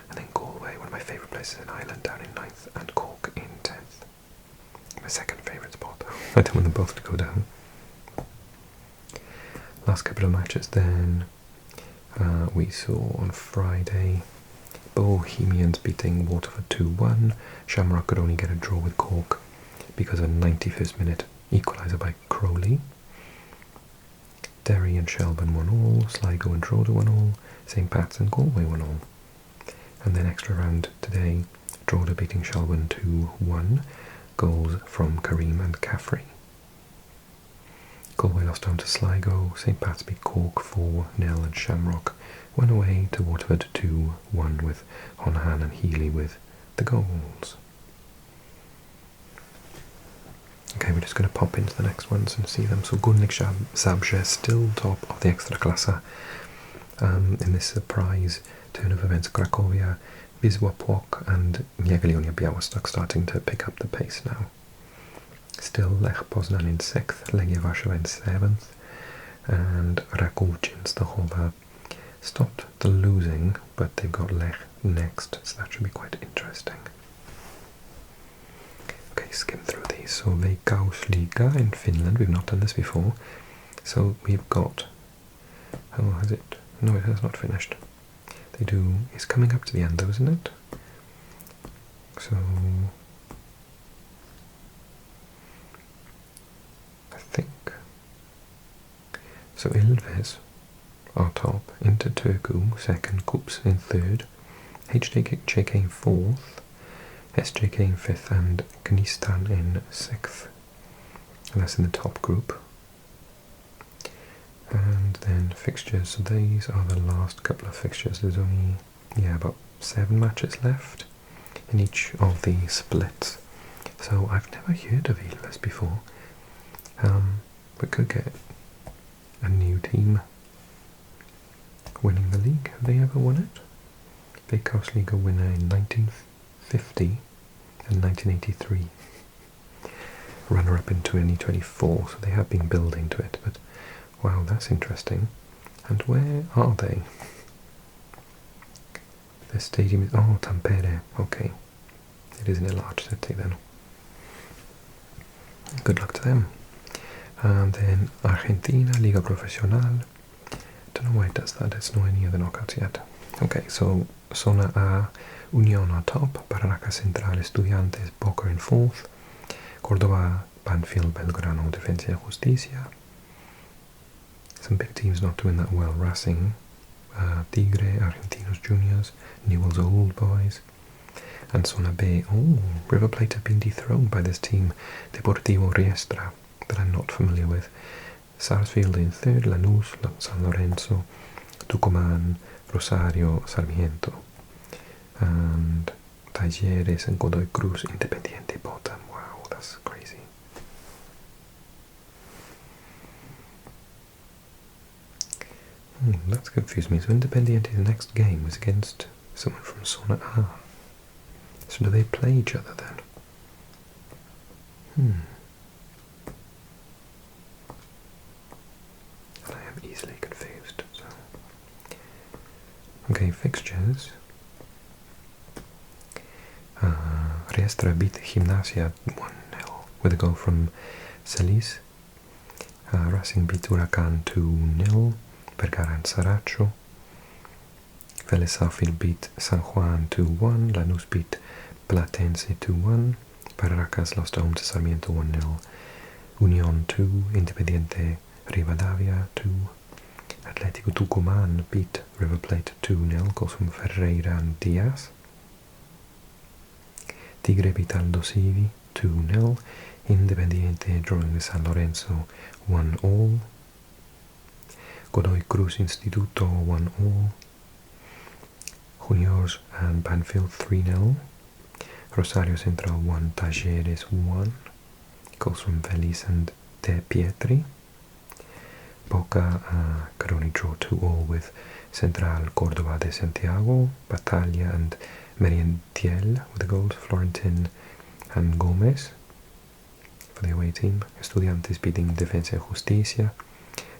and then Galway, one of my favourite places in Ireland, down in 9th, and Cork in 10th. My second favourite spot. I don't want them both to go down. Last couple of matches then, we saw on Friday Bohemians beating Waterford 2-1. Shamrock could only get a draw with Cork because of a 91st minute equaliser by Crowley. Derry and Shelburne 1-1, Sligo and Drogheda 1-1, St Pat's and Galway 1-1. And then extra round today, Drogheda beating Shelburne 2-1. Goals from Kareem and Caffrey. Galway lost down to Sligo, St Pat's beat Cork 4-0 and Shamrock went away to Waterford 2-1 with Honahan and Healy with the goals. Okay, we're just going to pop into the next ones and see them. So Górnik Zabrze still top of the Ekstraklasa in this surprise turn of events. Cracovia, Wisła Płock and Jagiellonia Białystok starting to pick up the pace now. Still Lech Poznan in 6th, Legia Warszawa in 7th, and Raków Częstochowa stopped the losing, but they've got Lech next, so that should be quite interesting. Okay, skim through these. So Veikkausliiga in Finland, we've not done this before. So we've got, oh, has it? No, it has not finished. They do, it's coming up to the end though, isn't it? So I think so. Ilves are top, Inter Turku 2nd, Kups in 3rd, HJK in 4th, SJK in 5th and Gnistan in 6th, and that's in the top group. And then fixtures, so these are the last couple of fixtures. There's only, about 7 matches left in each of the splits. So I've never heard of Ilves before. We could get a new team winning the league. Have they ever won it? Veikkausliiga winner in 1950 and 1983. Runner-up in 2024, so they have been building to it, but wow, that's interesting. And where are they? The stadium is, oh, Tampere, okay. It isn't a large city then. Good luck to them. And then Argentina Liga Profesional. Don't know why it does that, it's not any of the knockouts yet. Okay, so Zona A, Union on top, Barracas Central, Estudiantes, Boca in fourth, Córdoba, Banfield, Belgrano, Defensa y Justicia. Some big teams not doing that well. Racing, Tigre, Argentinos Juniors, Newell's Old Boys. And Zona B, River Plate have been dethroned by this team, Deportivo Riestra, that I'm not familiar with. Sarsfield in third, Lanús, San Lorenzo, Tucumán, Rosario, Sarmiento. And Talleres and Godoy Cruz, Independiente bottom. Wow, that's crazy. That's confused me. So Independiente's next game was against someone from Zona A. So do they play each other then? I am easily confused. So. Okay, fixtures. Riestra beat Gimnasia 1-0 with a goal from Celis. Racing beat Huracan 2-0. Vergara and Saracho. Vélez Sarsfield beat San Juan 2-1. Lanús beat Platense 2-1. Barracas lost home to Sarmiento 1-0. Unión 2. Independiente Rivadavia 2. Atlético Tucumán beat River Plate 2-0. Goals from Ferreira and Diaz. Tigre beat Aldo Civi 2-0. Independiente drawing with San Lorenzo 1-1. Godoy Cruz Instituto 1-1. Juniors and Banfield 3-0. Rosario Central 1, Talleres 1. Goals from Vélez and De Pietri. Boca could only draw 2-2 with Central Córdoba de Santiago. Batalla and Merentiel with the goals, Florentin and Gomez for the away team. Estudiantes beating Defensa y Justicia.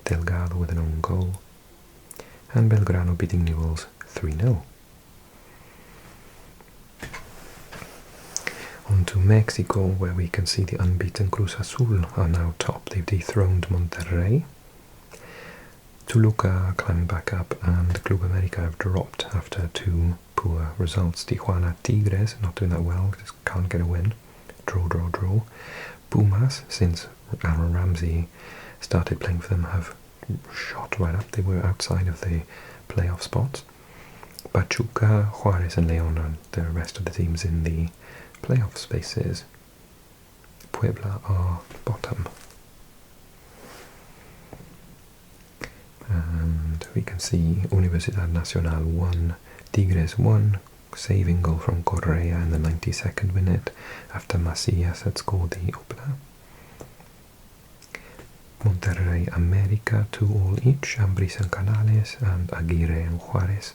Delgado with an own goal. And Belgrano beating Newell's 3-0. On to Mexico, where we can see the unbeaten Cruz Azul are now top. They've dethroned Monterrey. Toluca climbing back up, and Club America have dropped after two poor results. Tijuana Tigres not doing that well, just can't get a win. Draw. Pumas, since Aaron Ramsey started playing for them, have shot right up. They were outside of the playoff spots. Pachuca, Juarez and León are the rest of the teams in the playoff spaces. Puebla are bottom. And we can see Universidad Nacional 1, Tigres 1, saving goal from Correa in the 92nd minute after Macías had scored the opener. Monterrey América 2-2 each, Ambriz and Canales, and Aguirre and Juarez.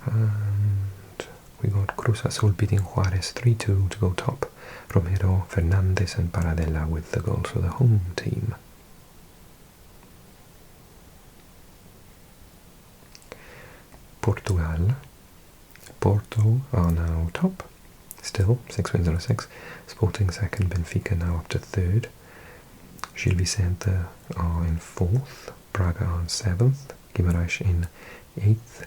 And we got Cruz Azul beating Juarez 3-2 to go top. Romero, Fernandez and Paradella with the goals for the home team. Portugal. Porto are now top. Still, 6 wins out of 6. Sporting second, Benfica now up to third. Gil Vicente are in 4th. Braga are in 7th. Guimarães in 8th.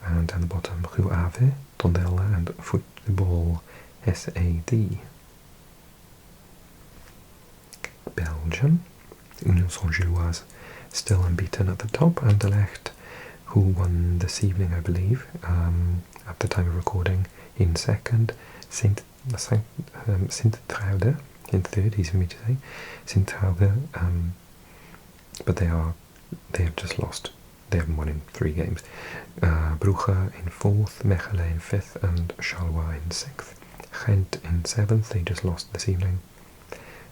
And down the bottom, Rio Ave, Tondela and Football SAD. Belgium. Union Saint-Gilloise still unbeaten at the top. Anderlecht, who won this evening, I believe, at the time of recording, in second. Sint-Truiden in third, easy for me to say. Sint-Truiden, but they have just lost. They haven't won in 3 games. Brugge in 4th, Mechelen in 5th, and Charleroi in 6th. Gent in 7th, they just lost this evening.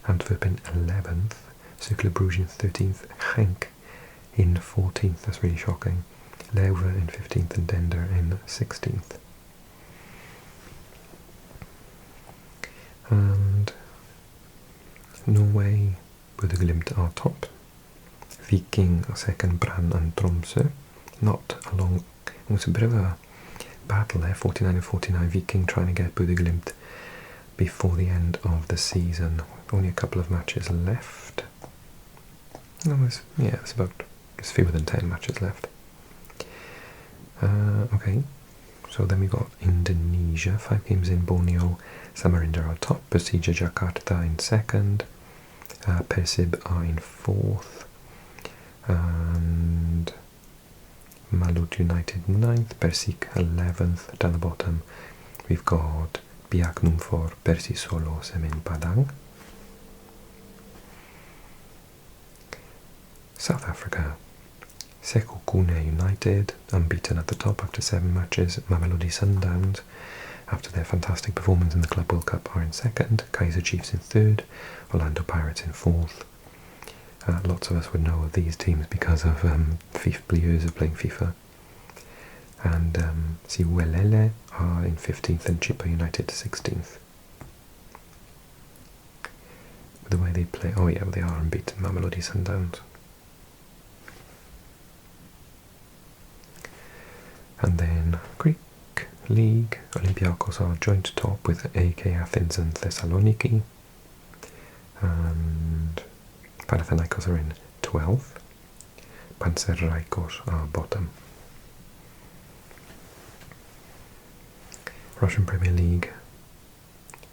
Antwerp in 11th, Cercle Bruges in 13th, Genk in 14th, that's really shocking. Leuven in 15th and Dender in 16th. And Norway, Bodø/Glimt are top. Viking are second, Brann and Tromsø. Not a long, it was a bit of a battle there, 49 and 49. Viking trying to get Bodø/Glimt before the end of the season. only a couple of matches left. It's fewer than 10 matches left. Okay, so then we got Indonesia, 5 games in. Borneo, Samarinda are top, Persija Jakarta in second, Persib are in fourth, and Malut United ninth, Persik 11th. Down the bottom we've got Biak Numfor, Persisolo, Semen Padang. South Africa, Sekhukhune United, unbeaten at the top after 7 matches. Mamelodi Sundowns, after their fantastic performance in the Club World Cup, are in second. Kaizer Chiefs in third. Orlando Pirates in fourth. Lots of us would know of these teams because of years of playing FIFA. And Siwelele are in 15th and Chippa United 16th. The way they play, oh yeah, they are unbeaten, Mamelodi Sundowns. And then Greek League, Olympiacos are joint top with AK Athens and Thessaloniki. And Panathinaikos are in 12th. Panserraikos are bottom. Russian Premier League,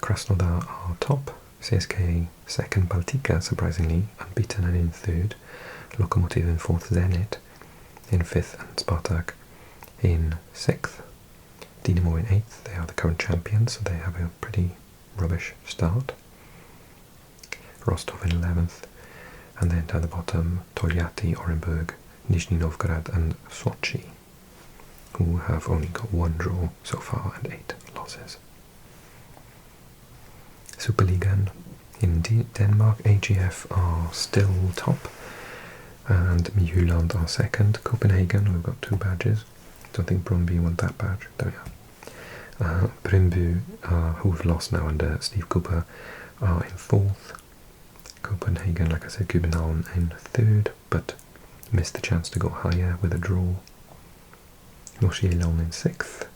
Krasnodar are top. CSKA second, Baltika surprisingly unbeaten and in third. Lokomotiv in fourth, Zenit in fifth, and Spartak in sixth. Dinamo in eighth. They are the current champions, so they have a pretty rubbish start. Rostov in 11th, and then down the bottom Tolyatti, Orenburg, Nizhny Novgorod and Sochi, who have only got 1 draw so far and 8 losses. Superligaen in Denmark, AGF are still top, and Midtjylland are second. Copenhagen, who've got 2 badges. Don't think Brøndby won that badge. There we are. Brøndby, who've lost now under Steve Cooper, are in fourth. Copenhagen, like I said, København in third, but missed the chance to go higher with a draw. Nordsjælland in sixth.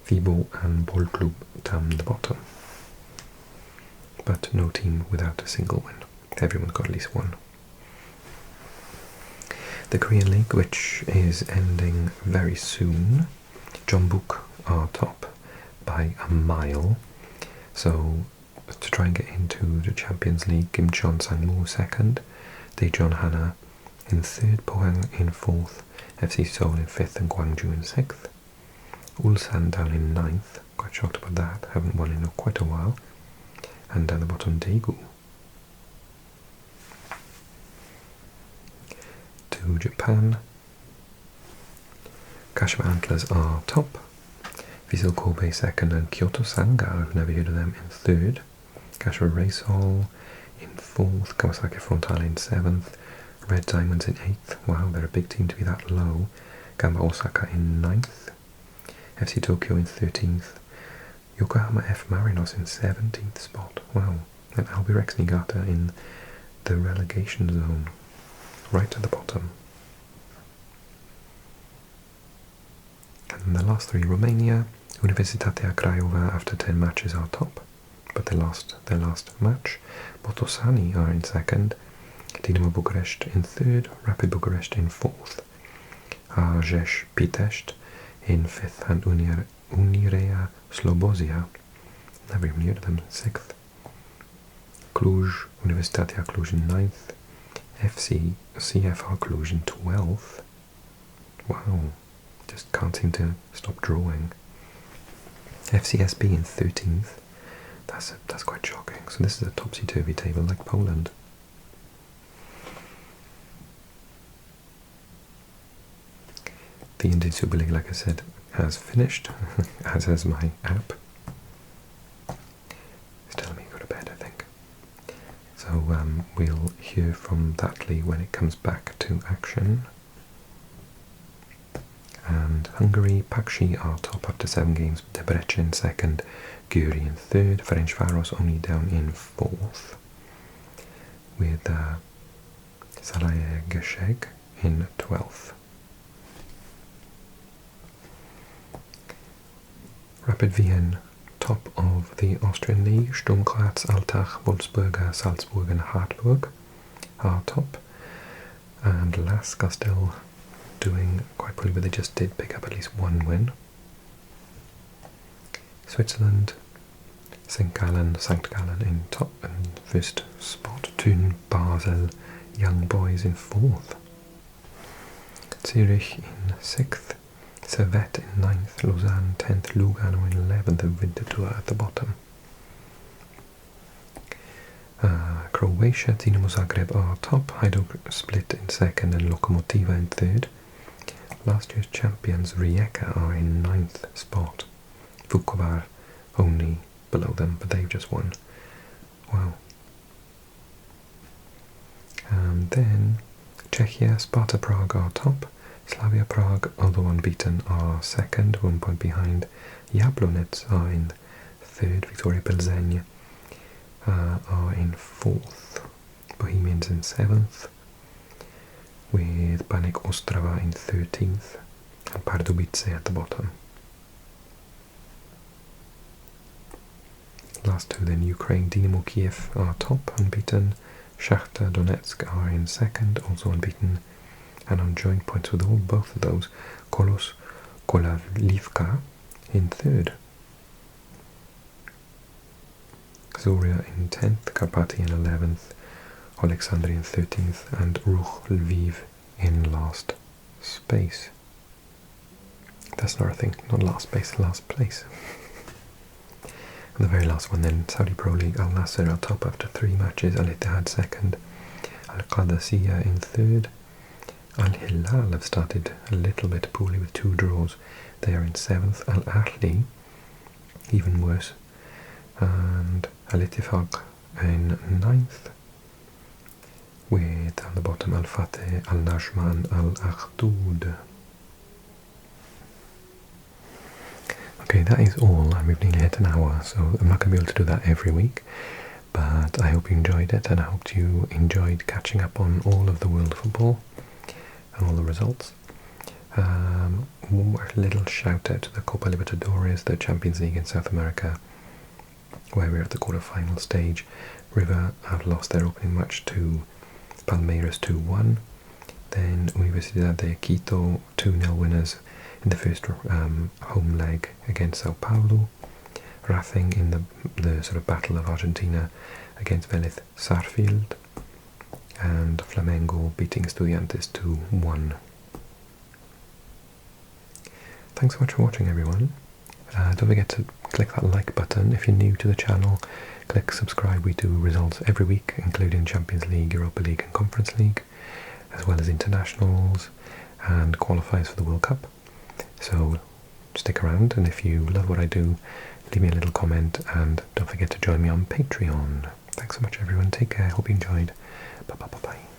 Viborg and Boldklub down the bottom. But no team without a single win. Everyone's got at least 1. The Korean League, which is ending very soon, Jeonbuk are top by a mile. So to try and get into the Champions League, Gimcheon Sangmu second, Daejeon Hana in third, Pohang in fourth, FC Seoul in fifth and Gwangju in sixth. Ulsan down in ninth, quite shocked about that, haven't won in quite a while. And down the bottom, Daegu. To Japan, Kashima Antlers are top, Vissel Kobe second, and Kyoto Sanga, I've never heard of them, in third. Kashima Reysol in fourth, Kawasaki Frontale in seventh, Red Diamonds in eighth. Wow, they're a big team to be that low. Gamba Osaka in ninth, FC Tokyo in 13th, Yokohama F. Marinos in 17th spot. Wow, and Albirex Niigata in the relegation zone, right at the bottom. And the last 3, Romania, Universitatea Craiova after 10 matches are top, but they lost their last match. Botoșani are in second, Dinamo Bucharest in third, Rapid Bucharest in fourth, Argeș Pitești in fifth, and Unirea Slobozia, never even heard of them, sixth. Cluj, Universitatea Cluj in ninth, CFR Cluj in 12th. Wow, just can't seem to stop drawing. FCSB in 13th. That's quite shocking. So this is a topsy-turvy table like Poland. The Indian Super League, like I said, has finished, as has my app. It's telling me to go to bed, I think. So we'll hear from that league when it comes back to action. And Hungary, Pakshi are top after 7 games, Debrecen second, Győri in third, Ferencváros only down in fourth, with Zalaegerszeg in 12th. Rapid Vienna top of the Austrian League. Sturm Graz, Altach, Wolfsberger, Salzburg and Hartburg are top. And Lask are still doing quite poorly, but they just did pick up at least one win. Switzerland, St. Gallen in top and first spot. Thun, Basel, Young Boys in fourth. Zurich in 6th, Servette in 9th, Lausanne 10th, Lugano in 11th, and Winterthur at the bottom. Croatia, Dinamo Zagreb are top, Hajduk Split in 2nd and Lokomotiva in 3rd. Last year's champions Rijeka are in 9th spot, Vukovar only below them, but they've just won. Wow. And then Czechia, Sparta Prague are top, Slavia Prague, although unbeaten, are 2nd, 1 point behind. Jablonec are in 3rd, Victoria Plzeň are in 4th, Bohemians in 7th, with Baník Ostrava in 13th, and Pardubice at the bottom. Last two then, Ukraine, Dynamo Kiev are top, unbeaten, Shakhtar Donetsk are in 2nd, also unbeaten, and on joint points with both of those, Kolos Kolavlivka in 3rd. Zoria in 10th, Karpaty in 11th, Oleksandr in 13th, and Ruch Lviv in last space. That's not a thing, not last space, last place. And the very last one then, Saudi Pro League, Al Nassr are top after 3 matches, Al Ittihad 2nd, Al Qadasiyah in 3rd. Al Hilal have started a little bit poorly with 2 draws. They are in 7th. Al Ahly, even worse, and Al Ittifaq in 9th, with on the bottom Al Fateh, Al Najma and Al Akhdud. Okay, that is all. We've nearly hit an hour, so I'm not going to be able to do that every week, but I hope you enjoyed it, and I hope you enjoyed catching up on all of the world football and all the results. One more little shout out to the Copa Libertadores, the Champions League in South America, where we're at the quarter-final stage. River have lost their opening match to Palmeiras 2-1. Then Universidad de Quito 2-0 winners in the first home leg against Sao Paulo. Racing in the sort of battle of Argentina against Vélez Sarsfield. And Flamengo beating Estudiantes 2-1. Thanks so much for watching, everyone. Don't forget to click that like button. If you're new to the channel, click subscribe. We do results every week, including Champions League, Europa League and Conference League, as well as internationals and qualifiers for the World Cup. So stick around, and if you love what I do, leave me a little comment, and don't forget to join me on Patreon. Thanks so much, everyone. Take care. Hope you enjoyed. Bye bye bye bye.